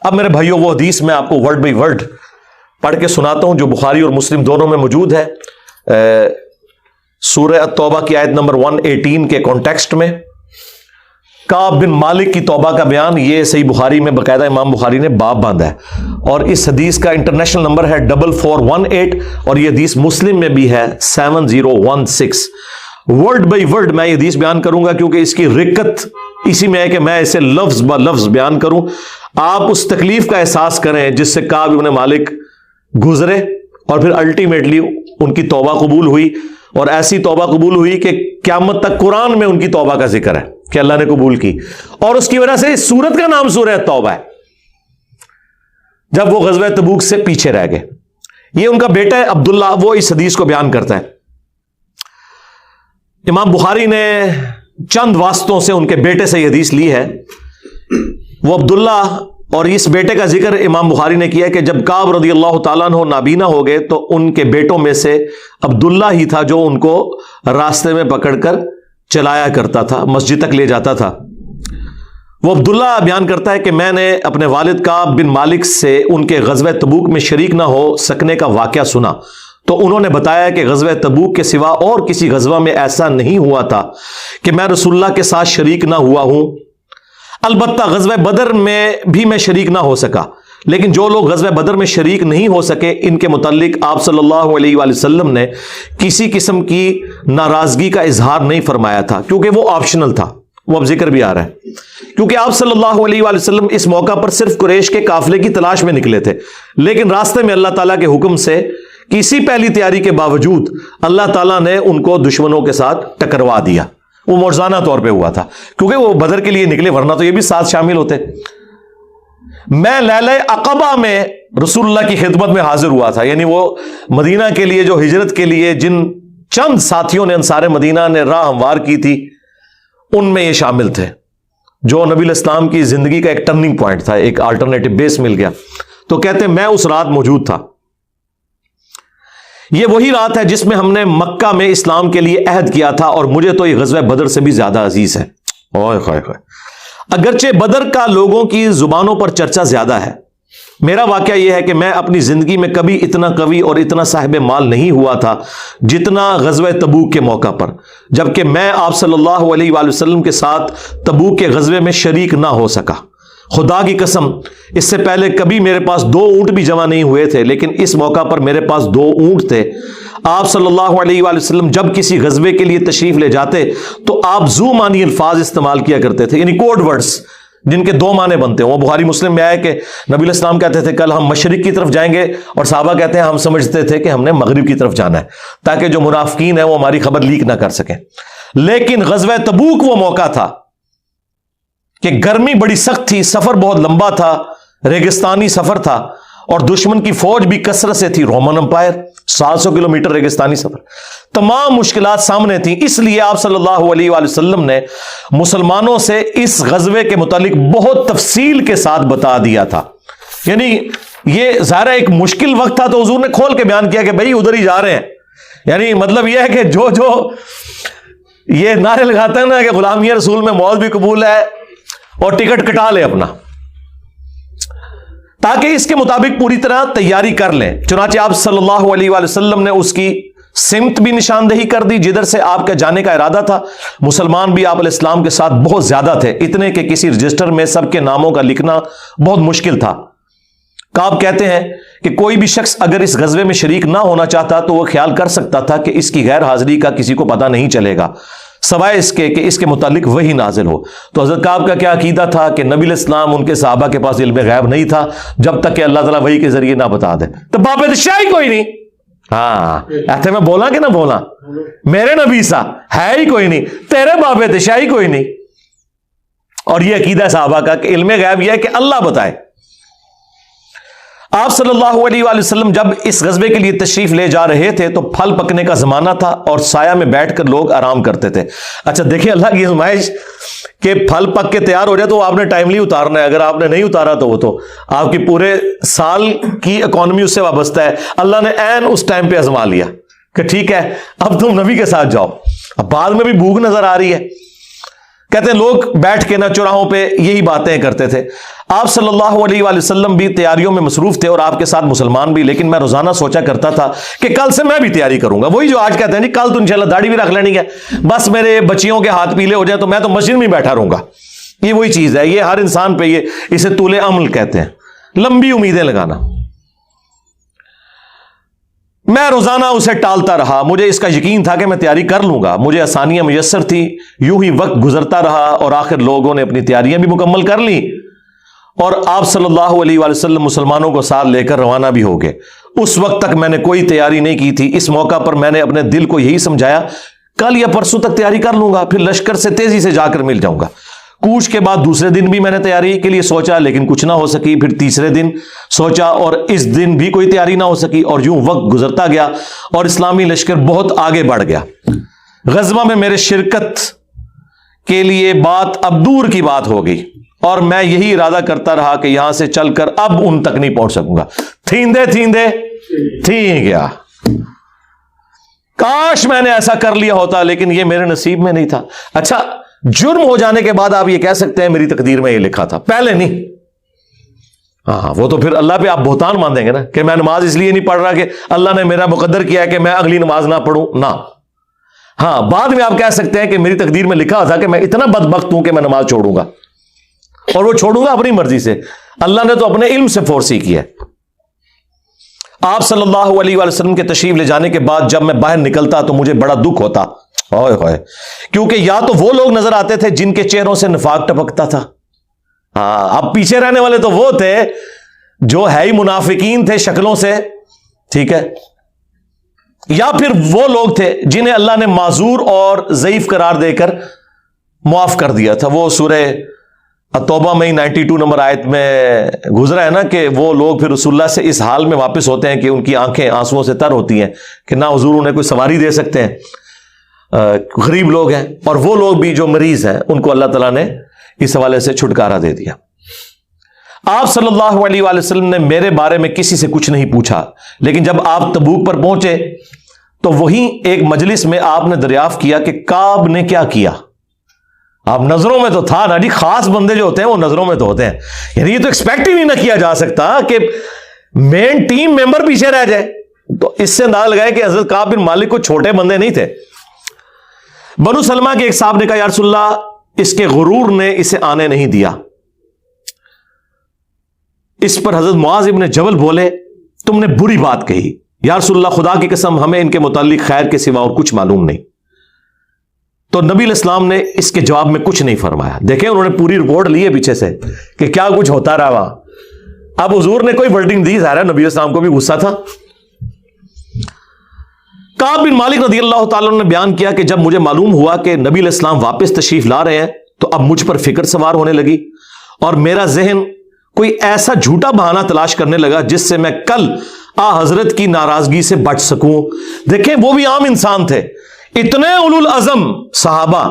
اب میرے بھائیوں وہ حدیث میں آپ کو ورڈ بائی ورڈ پڑھ کے سناتا ہوں جو بخاری اور مسلم دونوں میں موجود ہے، سورہ التوبہ کی آیت نمبر 118 کے کانٹیکسٹ میں کعب بن مالک کی توبہ کا بیان، یہ صحیح بخاری میں باقاعدہ امام بخاری نے باب باندھا ہے، اور اس حدیث کا انٹرنیشنل نمبر ہے 4418، اور یہ حدیث مسلم میں بھی ہے 7016۔ ورڈ بائی ورڈ میں یہ حدیث بیان کروں گا کیونکہ اس کی رکت اسی میں ہے کہ میں اسے لفظ با لفظ بیان کروں، آپ اس تکلیف کا احساس کریں جس سے کعب بن مالک گزرے، اور پھر الٹیمیٹلی ان کی توبہ قبول ہوئی، اور ایسی توبہ قبول ہوئی کہ قیامت تک قرآن میں ان کی توبہ کا ذکر ہے کہ اللہ نے قبول کی، اور اس کی وجہ سے اس سورت کا نام سورہ توبہ ہے، جب وہ غزوہ تبوک سے پیچھے رہ گئے۔ یہ ان کا بیٹا ہے عبداللہ، وہ اس حدیث کو بیان کرتا ہے۔ امام بخاری نے چند واسطوں سے ان کے بیٹے سے یہ حدیث لی ہے، وہ عبداللہ، اور اس بیٹے کا ذکر امام بخاری نے کیا کہ جب کعب رضی اللہ تعالیٰ عنہ نابینا ہو گئے تو ان کے بیٹوں میں سے عبداللہ ہی تھا جو ان کو راستے میں پکڑ کر چلایا کرتا تھا، مسجد تک لے جاتا تھا۔ وہ عبداللہ بیان کرتا ہے کہ میں نے اپنے والد کعب بن مالک سے ان کے غزوہ تبوک میں شریک نہ ہو سکنے کا واقعہ سنا، تو انہوں نے بتایا کہ غزوہ تبوک کے سوا اور کسی غزوہ میں ایسا نہیں ہوا تھا کہ میں رسول اللہ کے ساتھ شریک نہ ہوا ہوں، البتہ غزوہ بدر میں بھی میں شریک نہ ہو سکا، لیکن جو لوگ غزوہ بدر میں شریک نہیں ہو سکے ان کے متعلق آپ صلی اللہ علیہ وآلہ وسلم نے کسی قسم کی ناراضگی کا اظہار نہیں فرمایا تھا، کیونکہ وہ آپشنل تھا، وہ اب ذکر بھی آ رہا ہے، کیونکہ آپ صلی اللہ علیہ وآلہ وسلم اس موقع پر صرف قریش کے قافلے کی تلاش میں نکلے تھے، لیکن راستے میں اللہ تعالیٰ کے حکم سے کسی پہلی تیاری کے باوجود اللہ تعالیٰ نے ان کو دشمنوں کے ساتھ ٹکروا دیا۔ وہ معجزانہ طور پہ ہوا تھا کیونکہ وہ بدر کے لیے نکلے، ورنہ تو یہ بھی ساتھ شامل ہوتے۔ میں لیلہ عقبہ میں رسول اللہ کی خدمت میں حاضر ہوا تھا، یعنی وہ مدینہ کے لیے جو ہجرت کے لیے جن چند ساتھیوں نے انصار مدینہ نے راہ ہموار کی تھی ان میں یہ شامل تھے، جو نبی الاسلام کی زندگی کا ایک ٹرننگ پوائنٹ تھا، ایک آلٹرنیٹو بیس مل گیا۔ تو کہتے ہیں میں اس رات موجود تھا، یہ وہی رات ہے جس میں ہم نے مکہ میں اسلام کے لیے عہد کیا تھا، اور مجھے تو یہ غزوہ بدر سے بھی زیادہ عزیز ہے۔ اوئے خائے خائے، اگرچہ بدر کا لوگوں کی زبانوں پر چرچا زیادہ ہے، میرا واقعہ یہ ہے کہ میں اپنی زندگی میں کبھی اتنا قوی اور اتنا صاحب مال نہیں ہوا تھا جتنا غزوہ تبوک کے موقع پر، جبکہ میں آپ صلی اللہ علیہ وآلہ وسلم کے ساتھ تبوک کے غزوے میں شریک نہ ہو سکا۔ خدا کی قسم اس سے پہلے کبھی میرے پاس 2 اونٹ بھی جمع نہیں ہوئے تھے، لیکن اس موقع پر میرے پاس 2 اونٹ تھے۔ آپ صلی اللہ علیہ وآلہ وسلم جب کسی غزوے کے لیے تشریف لے جاتے تو آپ ذو معنی الفاظ استعمال کیا کرتے تھے، یعنی کوڈ ورڈز جن کے 2 معنی بنتے ہیں۔ وہ بخاری مسلم میں آیا کہ نبی الاسلام کہتے تھے کل ہم مشرق کی طرف جائیں گے، اور صحابہ کہتے ہیں ہم سمجھتے تھے کہ ہم نے مغرب کی طرف جانا ہے تاکہ جو منافقین ہیں وہ ہماری خبر لیک نہ کر سکیں۔ لیکن غزوہ تبوک وہ موقع تھا کہ گرمی بڑی سخت تھی، سفر بہت لمبا تھا، ریگستانی سفر تھا، اور دشمن کی فوج بھی کثرت سے تھی، رومن امپائر، 700 کلومیٹر ریگستانی سفر، تمام مشکلات سامنے تھیں۔ اس لیے آپ صلی اللہ علیہ وآلہ وسلم نے مسلمانوں سے اس غزوے کے متعلق بہت تفصیل کے ساتھ بتا دیا تھا، یعنی یہ ظاہر ایک مشکل وقت تھا تو حضور نے کھول کے بیان کیا کہ بھائی ادھر ہی جا رہے ہیں، یعنی مطلب یہ ہے کہ جو یہ نعرے لگاتے ہیں نا کہ غلامی رسول میں موت بھی قبول ہے اور ٹکٹ کٹا لے اپنا، تاکہ اس کے مطابق پوری طرح تیاری کر لیں۔ چنانچہ آپ صلی اللہ علیہ وآلہ وسلم نے اس کی سمت بھی نشاندہی کر دی جدھر سے آپ کا جانے کا ارادہ تھا۔ مسلمان بھی آپ علیہ السلام کے ساتھ بہت زیادہ تھے، اتنے کہ کسی رجسٹر میں سب کے ناموں کا لکھنا بہت مشکل تھا۔ کعب کہتے ہیں کہ کوئی بھی شخص اگر اس غزوے میں شریک نہ ہونا چاہتا تو وہ خیال کر سکتا تھا کہ اس کی غیر حاضری کا کسی کو پتہ نہیں چلے گا سوائے اس کے کہ اس کے متعلق وحی نازل ہو۔ تو حضرت کعب کا کیا عقیدہ تھا کہ نبی علیہ السلام ان کے صحابہ کے پاس علم غیب نہیں تھا جب تک کہ اللہ تعالیٰ وحی کے ذریعے نہ بتا دے۔ تو باب شاہی کوئی نہیں، ہاں ایسے میں بولا کہ نہ بولا، میرے نبی سا ہے ہی کوئی نہیں، تیرے باب شاہی کوئی نہیں۔ اور یہ عقیدہ صحابہ کا کہ علم غیب یہ ہے کہ اللہ بتائے۔ آپ صلی اللہ علیہ وآلہ وسلم جب اس غزوے کے لیے تشریف لے جا رہے تھے تو پھل پکنے کا زمانہ تھا اور سایہ میں بیٹھ کر لوگ آرام کرتے تھے۔ اچھا دیکھیں اللہ کی آزمائش کہ پھل پک کے تیار ہو جائے تو آپ نے ٹائملی اتارنا ہے، اگر آپ نے نہیں اتارا تو وہ تو آپ کی پورے سال کی اکانومی اس سے وابستہ ہے۔ اللہ نے عین اس ٹائم پہ آزما لیا کہ ٹھیک ہے اب تم نبی کے ساتھ جاؤ۔ اب بعد میں بھی بھوک نظر آ رہی ہے کہتے ہیں لوگ بیٹھ کے نہ چوراہوں پہ یہی باتیں کرتے تھے. آپ صلی اللہ علیہ وآلہ وسلم بھی تیاریوں میں مصروف تھے اور آپ کے ساتھ مسلمان بھی, لیکن میں روزانہ سوچا کرتا تھا کہ کل سے میں بھی تیاری کروں گا. وہی جو آج کہتے ہیں جی کل تو انشاءاللہ داڑھی بھی رکھ لینی ہے, بس میرے بچیوں کے ہاتھ پیلے ہو جائیں تو میں تو مسجد میں بیٹھا رہوں گا. یہ وہی چیز ہے, یہ ہر انسان پہ, یہ اسے طول عمل کہتے ہیں, لمبی امیدیں لگانا. میں روزانہ اسے ٹالتا رہا. مجھے اس کا یقین تھا کہ میں تیاری کر لوں گا, مجھے آسانیاں میسر تھی. یوں ہی وقت گزرتا رہا اور آخر لوگوں نے اپنی تیاریاں بھی مکمل کر لی اور آپ صلی اللہ علیہ وآلہ وسلم مسلمانوں کو ساتھ لے کر روانہ بھی ہو گئے. اس وقت تک میں نے کوئی تیاری نہیں کی تھی. اس موقع پر میں نے اپنے دل کو یہی سمجھایا کل یا پرسوں تک تیاری کر لوں گا, پھر لشکر سے تیزی سے جا کر مل جاؤں گا. کوچ کے بعد دوسرے دن بھی میں نے تیاری کے لیے سوچا, لیکن کچھ نہ ہو سکی. پھر تیسرے دن سوچا اور اس دن بھی کوئی تیاری نہ ہو سکی. اور یوں وقت گزرتا گیا اور اسلامی لشکر بہت آگے بڑھ گیا. غزوہ میں میرے شرکت کے لیے بات اب دور کی بات ہو گئی اور میں یہی ارادہ کرتا رہا کہ یہاں سے چل کر اب ان تک نہیں پہنچ سکوں گا. تھیندے تھیندے تھی گیا. کاش میں نے ایسا کر لیا ہوتا, لیکن یہ میرے نصیب میں نہیں تھا. اچھا, جرم ہو جانے کے بعد آپ یہ کہہ سکتے ہیں میری تقدیر میں یہ لکھا تھا, پہلے نہیں. ہاں, وہ تو پھر اللہ پہ آپ بہتان مان دیں گے نا کہ میں نماز اس لیے نہیں پڑھ رہا کہ اللہ نے میرا مقدر کیا ہے کہ میں اگلی نماز نہ پڑھوں نہ. ہاں, بعد میں آپ کہہ سکتے ہیں کہ میری تقدیر میں لکھا تھا کہ میں اتنا بدبخت ہوں کہ میں نماز چھوڑوں گا, اور وہ چھوڑوں گا اپنی مرضی سے. اللہ نے تو اپنے علم سے فورسی کی ہے. آپ صلی اللہ علیہ وآلہ وسلم کے تشریف لے جانے کے بعد جب میں باہر نکلتا تو مجھے بڑا دکھ ہوتا, ہوئے ہوئے, کیونکہ یا تو وہ لوگ نظر آتے تھے جن کے چہروں سے نفاق ٹپکتا تھا. ہاں, اب پیچھے رہنے والے تو وہ تھے جو ہے ہی منافقین تھے شکلوں سے, ٹھیک ہے, یا پھر وہ لوگ تھے جنہیں اللہ نے معذور اور ضعیف قرار دے کر معاف کر دیا تھا. وہ سورہ توبہ میں 92 نمبر آیت میں گزرا ہے نا کہ وہ لوگ پھر رسول اللہ سے اس حال میں واپس ہوتے ہیں کہ ان کی آنکھیں آنسوؤں سے تر ہوتی ہیں کہ نہ حضور انہیں کوئی سواری دے سکتے ہیں, غریب لوگ ہیں. اور وہ لوگ بھی جو مریض ہیں ان کو اللہ تعالیٰ نے اس حوالے سے چھٹکارا دے دیا. آپ صلی اللہ علیہ وآلہ وسلم نے میرے بارے میں کسی سے کچھ نہیں پوچھا, لیکن جب آپ تبوک پر پہنچے تو وہیں ایک مجلس میں آپ نے دریافت کیا کہ کعب نے کیا کیا. آپ نظروں میں تو تھا نا جی, خاص بندے جو ہوتے ہیں وہ نظروں میں تو ہوتے ہیں. یعنی یہ تو ایکسپیکٹ ہی نہیں نہ کیا جا سکتا کہ مین ٹیم ممبر پیچھے رہ جائے. تو اس سے اندازہ لگائے کہ حضرت کعب بن مالک کو چھوٹے بندے نہیں تھے. بنو سلمہ کے ایک صاحب نے کہا یا رسول اللہ اس کے غرور نے اسے آنے نہیں دیا. اس پر حضرت معاذ ابن جبل بولے تم نے بری بات کہی. یا رسول اللہ خدا کی قسم ہمیں ان کے متعلق خیر کے سوا اور کچھ معلوم نہیں. تو نبی علیہ السلام نے اس کے جواب میں کچھ نہیں فرمایا. دیکھیں انہوں نے پوری رپورٹ لی ہے پیچھے سے کہ کیا کچھ ہوتا رہا وہاں. اب حضور نے کوئی ورڈنگ دی, ظاہر ہے نبی علیہ السلام کو بھی غصہ تھا. کعب بن مالک رضی اللہ تعالیٰ نے بیان کیا کہ جب مجھے معلوم ہوا کہ نبی علیہ السلام واپس تشریف لا رہے ہیں تو اب مجھ پر فکر سوار ہونے لگی اور میرا ذہن کوئی ایسا جھوٹا بہانہ تلاش کرنے لگا جس سے میں کل حضرت کی ناراضگی سے بچ سکوں. دیکھیں وہ بھی عام انسان تھے, اتنے اولو العزم صحابہ,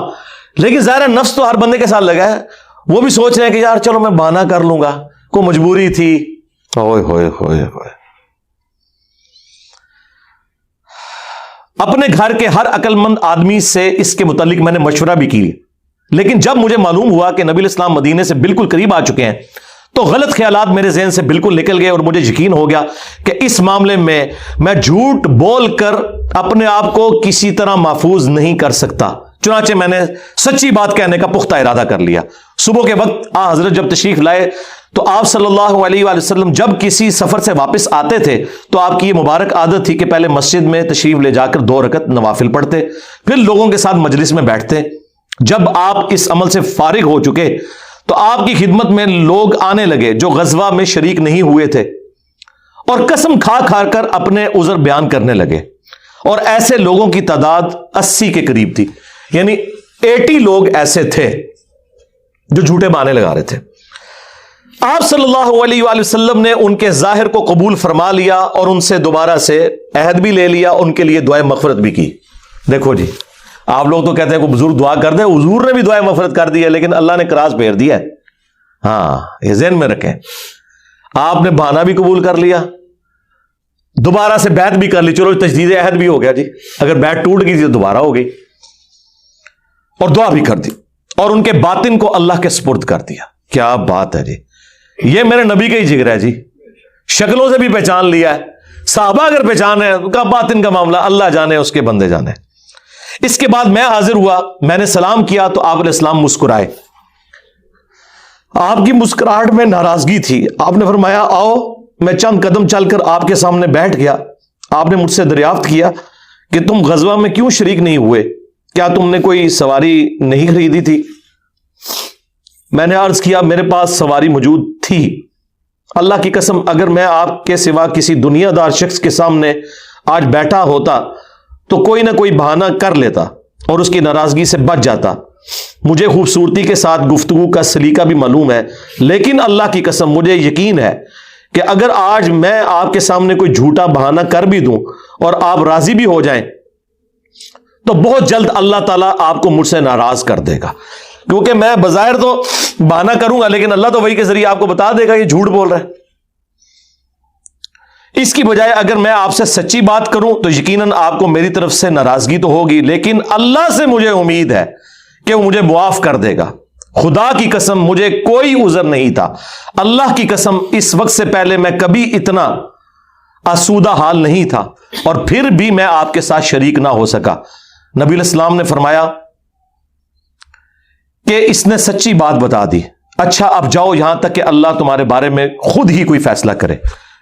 لیکن ظاہر نفس تو ہر بندے کے ساتھ لگا ہے. وہ بھی سوچ رہے ہیں کہ یار چلو میں بہانہ کر لوں گا, کوئی مجبوری تھی. ہوئے ہوئے ہوئے ہوئے. اپنے گھر کے ہر عقل مند آدمی سے اس کے متعلق میں نے مشورہ بھی کی, لیکن جب مجھے معلوم ہوا کہ نبی علیہ السلام مدینے سے بالکل قریب آ چکے ہیں تو غلط خیالات میرے ذہن سے بالکل نکل گئے اور مجھے یقین ہو گیا کہ اس معاملے میں جھوٹ بول کر اپنے آپ کو کسی طرح محفوظ نہیں کر سکتا. چنانچہ میں نے سچی بات کہنے کا پختہ ارادہ کر لیا. صبح کے وقت حضرت جب تشریف لائے تو آپ صلی اللہ علیہ وآلہ وسلم جب کسی سفر سے واپس آتے تھے تو آپ کی یہ مبارک عادت تھی کہ پہلے مسجد میں تشریف لے جا کر 2 رکعت نوافل پڑھتے, پھر لوگوں کے ساتھ مجلس میں بیٹھتے. جب آپ اس عمل سے فارغ ہو چکے تو آپ کی خدمت میں لوگ آنے لگے جو غزوہ میں شریک نہیں ہوئے تھے اور قسم کھا کھا کر اپنے عذر بیان کرنے لگے, اور ایسے لوگوں کی تعداد 80 کے قریب تھی. یعنی 80 لوگ ایسے تھے جو جھوٹے بہانے لگا رہے تھے. آپ صلی اللہ علیہ وآلہ وسلم نے ان کے ظاہر کو قبول فرما لیا اور ان سے دوبارہ سے عہد بھی لے لیا, ان کے لیے دعائے مغفرت بھی کی. دیکھو جی, آپ لوگ تو کہتے ہیں کوئی بزرگ دعا کر دے, حضور نے بھی دعائے مغفرت کر دی ہے, لیکن اللہ نے کراس پھیر دیا ہے. ہاں, یہ ذہن میں رکھیں. آپ نے بہانہ بھی قبول کر لیا, دوبارہ سے بیعت بھی کر لی, چلو تجدید عہد بھی ہو گیا جی, اگر بیعت ٹوٹ گئی تو دوبارہ ہو گئی, اور دعا بھی کر دی. اور ان کے باطن کو اللہ کے سپرد کر دیا. کیا بات ہے جی, یہ میرے نبی کا ہی جگر ہے جی. شکلوں سے بھی پہچان لیا ہے, صحابہ اگر پہچان ہے تو باطن کا معاملہ اللہ جانے, اس کے بندے جانے. اس کے بعد میں حاضر ہوا, میں نے سلام کیا تو آپ علیہ السلام مسکرائے. آپ کی مسکراہٹ میں ناراضگی تھی. آپ نے فرمایا آؤ. میں چند قدم چل کر آپ کے سامنے بیٹھ گیا. آپ نے مجھ سے دریافت کیا کہ تم غزوہ میں کیوں شریک نہیں ہوئے, کیا تم نے کوئی سواری نہیں خریدی تھی؟ میں نے عرض کیا میرے پاس سواری موجود تھی. اللہ کی قسم اگر میں آپ کے سوا کسی دنیا دار شخص کے سامنے آج بیٹھا ہوتا تو کوئی نہ کوئی بہانہ کر لیتا اور اس کی ناراضگی سے بچ جاتا. مجھے خوبصورتی کے ساتھ گفتگو کا سلیقہ بھی معلوم ہے, لیکن اللہ کی قسم مجھے یقین ہے کہ اگر آج میں آپ کے سامنے کوئی جھوٹا بہانہ کر بھی دوں اور آپ راضی بھی ہو جائیں تو بہت جلد اللہ تعالیٰ آپ کو مجھ سے ناراض کر دے گا. کیونکہ میں بظاہر تو بہانہ کروں گا لیکن اللہ تو وہی کے ذریعے آپ کو بتا دے گا یہ جھوٹ بول رہا ہے. اس کی بجائے اگر میں آپ سے سچی بات کروں تو یقیناً آپ کو میری طرف سے ناراضگی تو ہوگی, لیکن اللہ سے مجھے امید ہے کہ وہ مجھے معاف کر دے گا. خدا کی قسم مجھے کوئی عذر نہیں تھا. اللہ کی قسم اس وقت سے پہلے میں کبھی اتنا آسودہ حال نہیں تھا, اور پھر بھی میں آپ کے ساتھ شریک نہ ہو سکا. نبی علیہ السلام نے فرمایا کہ اس نے سچی بات بتا دی. اچھا اب جاؤ یہاں تک کہ اللہ تمہارے بارے میں خود ہی کوئی فیصلہ کرے.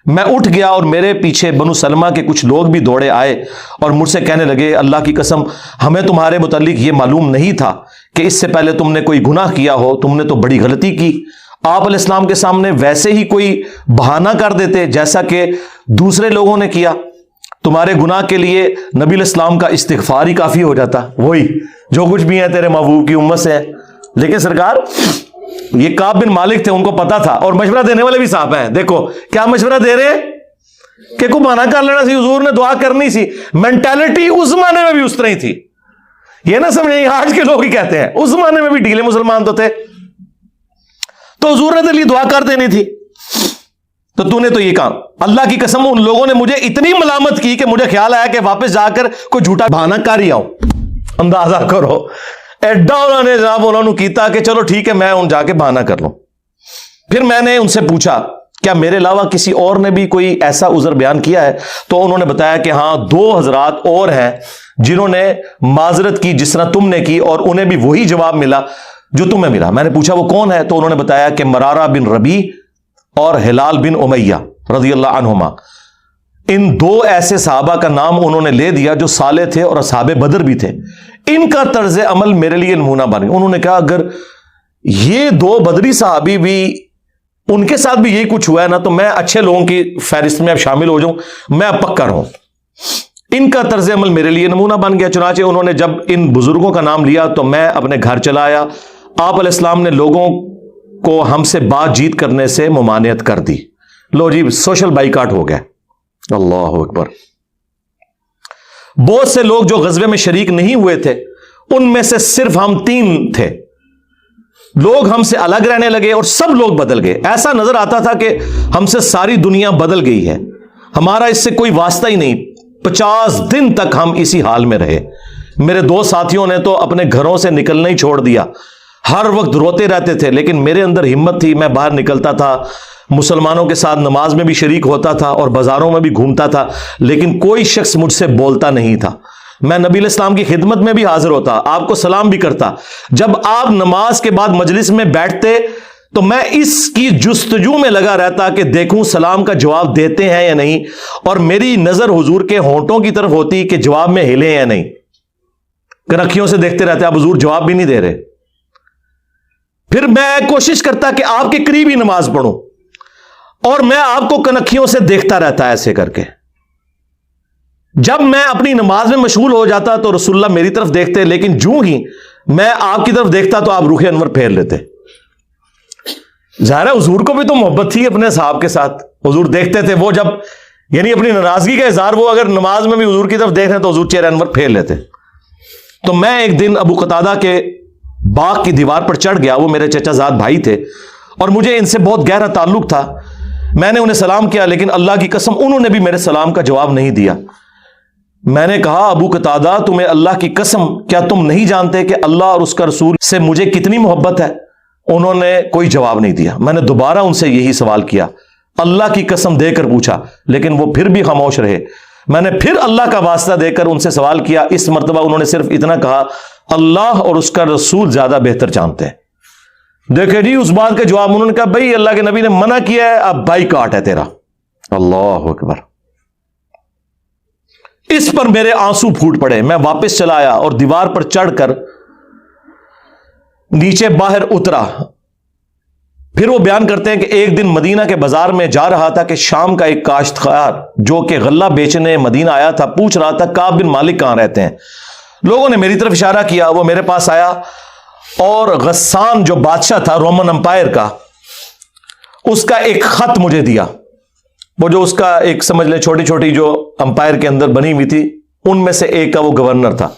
میں اٹھ گیا اور میرے پیچھے بنو سلمہ کے کچھ لوگ بھی دوڑے آئے اور مجھ سے کہنے لگے اللہ کی قسم ہمیں تمہارے متعلق یہ معلوم نہیں تھا کہ اس سے پہلے تم نے کوئی گناہ کیا ہو, تم نے تو بڑی غلطی کی. آپ علیہ السلام کے سامنے ویسے ہی کوئی بہانہ کر دیتے جیسا کہ دوسرے لوگوں نے کیا. تمہارے گناہ کے لیے نبی علیہ السلام کا استغفار ہی کافی ہو جاتا, وہی جو کچھ بھی ہے تیرے محبوب کی امت سے ہے. لیکن سرکار یہ کعب بن مالک تھے, ان کو پتا تھا, اور مشورہ دینے والے بھی صاحب ہیں. دیکھو کیا مشورہ دے رہے کہ کو بہانہ کر لینا سی, حضور نے دعا کرنی سی. مینٹالٹی اس زمانے میں بھی اس طرح ہی تھی. یہ نہ سمجھیں آج کے لوگ ہی کہتے ہیں, اس زمانے میں بھی ڈھیلے مسلمان تو تھے. تو حضور نے تیرے لیے دعا کر دینی تھی, تو تو نے تو یہ کام. اللہ کی قسم ان لوگوں نے مجھے اتنی ملامت کی کہ مجھے خیال آیا کہ واپس جا کر کوئی جھوٹا بہانہ کر ہی آؤں. اندازہ کرو ایڈا انہوں نے جناب انہوں نے کیتا کہ چلو ٹھیک ہے میں ان جا کے بہانہ کر لوں. پھر میں نے ان سے پوچھا کیا میرے علاوہ کسی اور نے بھی کوئی ایسا عذر بیان کیا ہے؟ تو انہوں نے بتایا کہ ہاں 2 حضرات اور ہیں جنہوں نے معذرت کی جس طرح تم نے کی, اور انہیں بھی وہی جواب ملا جو تمہیں ملا. میں نے پوچھا وہ کون ہے؟ تو انہوں نے بتایا کہ مرارہ بن ربیع اور ہلال بن امیہ رضی اللہ عنہما. ان 2 ایسے صحابہ کا نام انہوں نے لے دیا جو صالح تھے اور اصحاب بدر بھی تھے. ان کا طرز عمل میرے لیے نمونہ بن گیا. انہوں نے کہا اگر یہ 2 بدری صحابی بھی ان کے ساتھ بھی یہی کچھ ہوا ہے نا تو میں اچھے لوگوں کی فہرست میں اب شامل ہو جاؤں, میں اب پکا رہوں. ان کا طرز عمل میرے لیے نمونہ بن گیا. چنانچہ انہوں نے جب ان بزرگوں کا نام لیا تو میں اپنے گھر چلا آیا. آپ علیہ السلام نے لوگوں کو ہم سے بات چیت کرنے سے ممانعت کر دی. لو جی سوشل بائیکاٹ ہو گیا. اللہ اکبر. بہت سے لوگ جو غزوے میں شریک نہیں ہوئے تھے ان میں سے صرف ہم 3 تھے. لوگ ہم سے الگ رہنے لگے اور سب لوگ بدل گئے. ایسا نظر آتا تھا کہ ہم سے ساری دنیا بدل گئی ہے, ہمارا اس سے کوئی واسطہ ہی نہیں. 50 دن تک ہم اسی حال میں رہے. میرے 2 ساتھیوں نے تو اپنے گھروں سے نکلنا ہی چھوڑ دیا. ہر وقت روتے رہتے تھے, لیکن میرے اندر ہمت تھی. میں باہر نکلتا تھا, مسلمانوں کے ساتھ نماز میں بھی شریک ہوتا تھا اور بازاروں میں بھی گھومتا تھا, لیکن کوئی شخص مجھ سے بولتا نہیں تھا. میں نبی علیہ السلام کی خدمت میں بھی حاضر ہوتا, آپ کو سلام بھی کرتا. جب آپ نماز کے بعد مجلس میں بیٹھتے تو میں اس کی جستجو میں لگا رہتا کہ دیکھوں سلام کا جواب دیتے ہیں یا نہیں, اور میری نظر حضور کے ہونٹوں کی طرف ہوتی کہ جواب میں ہلے یا نہیں. کنکھیوں سے دیکھتے رہتے, آپ حضور جواب بھی نہیں دے رہے. پھر میں کوشش کرتا کہ آپ کے قریب ہی نماز پڑھوں, اور میں آپ کو کنکھیوں سے دیکھتا رہتا ایسے کر کے. جب میں اپنی نماز میں مشغول ہو جاتا تو رسول اللہ میری طرف دیکھتے, لیکن جو ہی میں آپ کی طرف دیکھتا تو آپ رخ انور پھیر لیتے. ظاہر ہے حضور کو بھی تو محبت تھی اپنے صحاب کے ساتھ. حضور دیکھتے تھے, وہ جب یعنی اپنی ناراضگی کا اظہار وہ اگر نماز میں بھی حضور کی طرف دیکھ رہے تو حضور چہرہ انور پھیر لیتے. تو میں ایک دن ابو قتادہ کے باغ کی دیوار پر چڑھ گیا. وہ میرے چچا زاد بھائی تھے اور مجھے ان سے بہت گہرا تعلق تھا. میں نے انہیں سلام کیا, لیکن اللہ کی قسم انہوں نے بھی میرے سلام کا جواب نہیں دیا. میں نے کہا ابو قتادہ تمہیں اللہ کی قسم کیا تم نہیں جانتے کہ اللہ اور اس کا رسول سے مجھے کتنی محبت ہے؟ انہوں نے کوئی جواب نہیں دیا۔ میں نے دوبارہ ان سے یہی سوال کیا، اللہ کی قسم دے کر پوچھا، لیکن وہ پھر بھی خاموش رہے۔ میں نے پھر اللہ کا واسطہ دے کر ان سے سوال کیا، اس مرتبہ انہوں نے صرف اتنا کہا، اللہ اور اس کا رسول زیادہ بہتر جانتے ہیں۔ دیکھیں جی اس بات کا جواب انہوں نے کہا بھائی اللہ کے نبی نے منع کیا ہے، اب بائی کاٹ ہے تیرا۔ اللہ اکبر۔ اس پر میرے آنسو پھوٹ پڑے۔ میں واپس چلا آیا اور دیوار پر چڑھ کر نیچے باہر اترا۔ پھر وہ بیان کرتے ہیں کہ ایک دن مدینہ کے بازار میں جا رہا تھا کہ شام کا ایک کاشتکار جو کہ غلہ بیچنے مدینہ آیا تھا پوچھ رہا تھا کعب بن مالک کہاں رہتے ہیں؟ لوگوں نے میری طرف اشارہ کیا، وہ میرے پاس آیا اور غسان جو بادشاہ تھا رومن امپائر کا، اس کا ایک خط مجھے دیا۔ وہ جو اس کا ایک سمجھ لیں چھوٹی چھوٹی جو امپائر کے اندر بنی ہوئی تھی ان میں سے ایک کا وہ گورنر تھا۔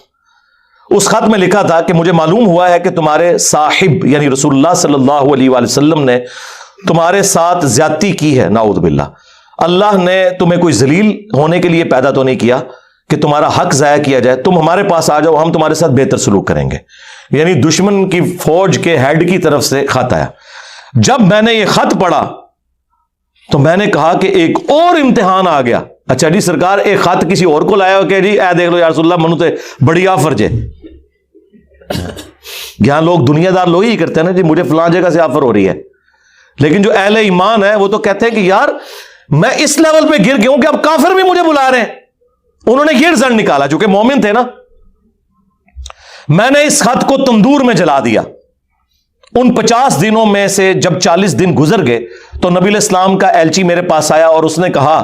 اس خط میں لکھا تھا کہ مجھے معلوم ہوا ہے کہ تمہارے صاحب یعنی رسول اللہ صلی اللہ علیہ وآلہ وسلم نے تمہارے ساتھ زیادتی کی ہے، نعوذ باللہ۔ اللہ نے تمہیں کوئی ذلیل ہونے کے لیے پیدا تو نہیں کیا کہ تمہارا حق ضائع کیا جائے، تم ہمارے پاس آ جاؤ، ہم تمہارے ساتھ بہتر سلوک کریں گے۔ یعنی دشمن کی فوج کے ہیڈ کی طرف سے خط آیا۔ جب میں نے یہ خط پڑھا تو میں نے کہا کہ ایک اور امتحان آ گیا۔ اچھا جی سرکار ایک خط کسی اور کو لایا ہو کہ جی اے دیکھ لو یا رسول اللہ منو تے بڑی آفر جے۔ یہاں لوگ دنیا دار لوگ ہی کرتے ہیں نا جی مجھے فلاں جگہ سے آفر ہو رہی ہے، لیکن جو اہل ایمان ہے وہ تو کہتے ہیں کہ یار میں اس لیول پہ گر گیا ہوں کہ اب کافر بھی مجھے بلا رہے ہیں۔ انہوں نے یہ رزلٹ نکالا چونکہ مومن تھے نا۔ میں نے اس خط کو تندور میں جلا دیا۔ ان 50 دنوں میں سے جب 40 دن گزر گئے تو نبی علیہ السلام کا ایلچی میرے پاس آیا اور اس نے کہا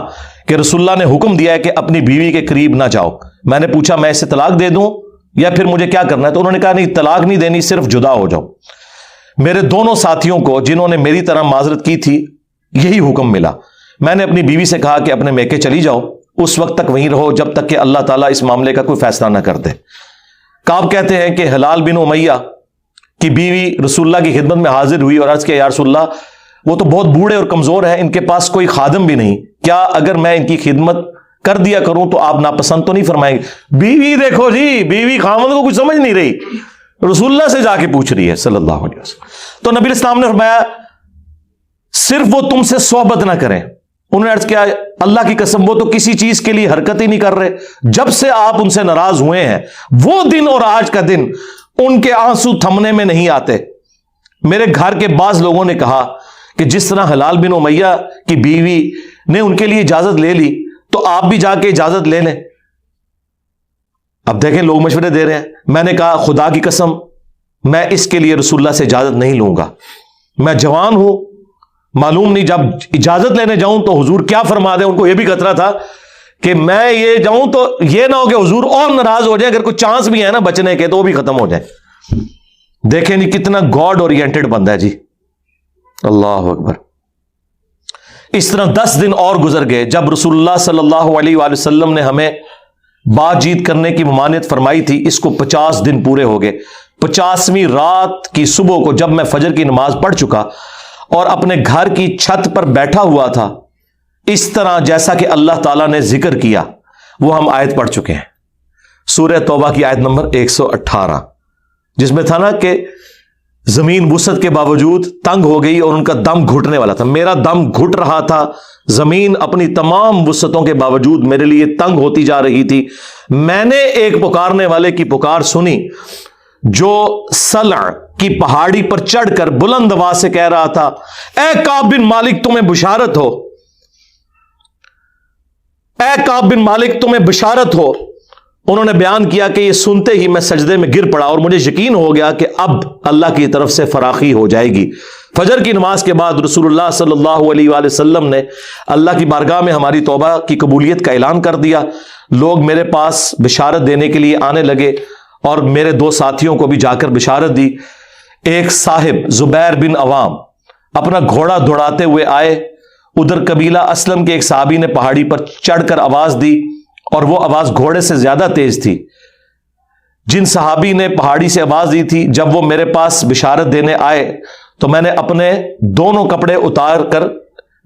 کہ رسول اللہ نے حکم دیا ہے کہ اپنی بیوی کے قریب نہ جاؤ۔ میں نے پوچھا میں اسے طلاق دے دوں یا پھر مجھے کیا کرنا ہے؟ تو انہوں نے کہا نہیں طلاق نہیں دینی، صرف جدا ہو جاؤ۔ میرے دونوں ساتھیوں کو جنہوں نے میری طرح معذرت کی تھی یہی حکم ملا۔ میں نے اپنی بیوی سے کہا کہ اپنے میکے چلی جاؤ، اس وقت تک وہیں رہو جب تک کہ اللہ تعالیٰ اس معاملے کا کوئی فیصلہ نہ کر دے۔ کعب کہتے ہیں کہ ہلال بن امیہ کی بیوی رسول اللہ کی خدمت میں حاضر ہوئی اور عرض کیا یا رسول اللہ وہ تو بہت بوڑھے اور کمزور ہیں، ان کے پاس کوئی خادم بھی نہیں، کیا اگر میں ان کی خدمت کر دیا کروں تو آپ ناپسند تو نہیں فرمائیں گے؟ بیوی دیکھو جی، بیوی خامد کو کچھ سمجھ نہیں رہی، رسول اللہ سے جا کے پوچھ رہی ہے صلی اللہ علیہ وسلم۔ تو نبی اسلام نے فرمایا صرف وہ تم سے صحبت نہ کریں۔ انہوں نے عرض کیا اللہ کی قسم وہ تو کسی چیز کے لیے حرکت ہی نہیں کر رہے، جب سے آپ ان سے ناراض ہوئے ہیں وہ دن اور آج کا دن ان کے آنسو تھمنے میں نہیں آتے۔ میرے گھر کے بعض لوگوں نے کہا کہ جس طرح ہلال بن امیہ کی بیوی نے ان کے لیے اجازت لے لی تو آپ بھی جا کے اجازت لے لیں۔ اب دیکھیں لوگ مشورے دے رہے ہیں۔ میں نے کہا خدا کی قسم میں اس کے لیے رسول اللہ سے اجازت نہیں لوں گا، میں جوان ہوں، معلوم نہیں جب اجازت لینے جاؤں تو حضور کیا فرما دیں۔ ان کو یہ بھی خطرہ تھا کہ میں یہ جاؤں تو یہ نہ ہو کہ حضور اور ناراض ہو جائیں، اگر کوئی چانس بھی ہے نا بچنے کے تو وہ بھی ختم ہو جائے۔ دیکھیں نہیں کتنا گاڈ اورینٹڈ بندہ ہے جی، اللہ اکبر۔ اس طرح 10 دن اور گزر گئے۔ جب رسول اللہ صلی اللہ علیہ وآلہ وسلم نے ہمیں بات چیت کرنے کی ممانعت فرمائی تھی، اس کو 50 دن پورے ہو گئے۔ 50ویں رات کی صبح کو جب میں فجر کی نماز پڑھ چکا اور اپنے گھر کی چھت پر بیٹھا ہوا تھا، اس طرح جیسا کہ اللہ تعالیٰ نے ذکر کیا وہ ہم آیت پڑھ چکے ہیں، سورہ توبہ کی آیت نمبر 118، جس میں تھا نا کہ زمین وسعت کے باوجود تنگ ہو گئی اور ان کا دم گھٹنے والا تھا۔ میرا دم گھٹ رہا تھا، زمین اپنی تمام وسعتوں کے باوجود میرے لیے تنگ ہوتی جا رہی تھی۔ میں نے ایک پکارنے والے کی پکار سنی جو سلع کی پہاڑی پر چڑھ کر بلند آواز سے کہہ رہا تھا اے کعب بن مالک تمہیں بشارت ہو، اے کعب بن مالک تمہیں بشارت ہو۔ انہوں نے بیان کیا کہ یہ سنتے ہی میں سجدے میں گر پڑا اور مجھے یقین ہو گیا کہ اب اللہ کی طرف سے فراخی ہو جائے گی۔ فجر کی نماز کے بعد رسول اللہ صلی اللہ علیہ وآلہ وسلم نے اللہ کی بارگاہ میں ہماری توبہ کی قبولیت کا اعلان کر دیا۔ لوگ میرے پاس بشارت دینے کے لیے آنے لگے اور میرے 2 ساتھیوں کو بھی جا کر بشارت دی۔ ایک صاحب زبیر بن عوام اپنا گھوڑا دوڑاتے ہوئے آئے، ادھر قبیلہ اسلم کے ایک صحابی نے پہاڑی پر چڑھ کر آواز دی اور وہ آواز گھوڑے سے زیادہ تیز تھی۔ جن صحابی نے پہاڑی سے آواز دی تھی جب وہ میرے پاس بشارت دینے آئے تو میں نے اپنے دونوں کپڑے اتار کر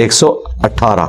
118।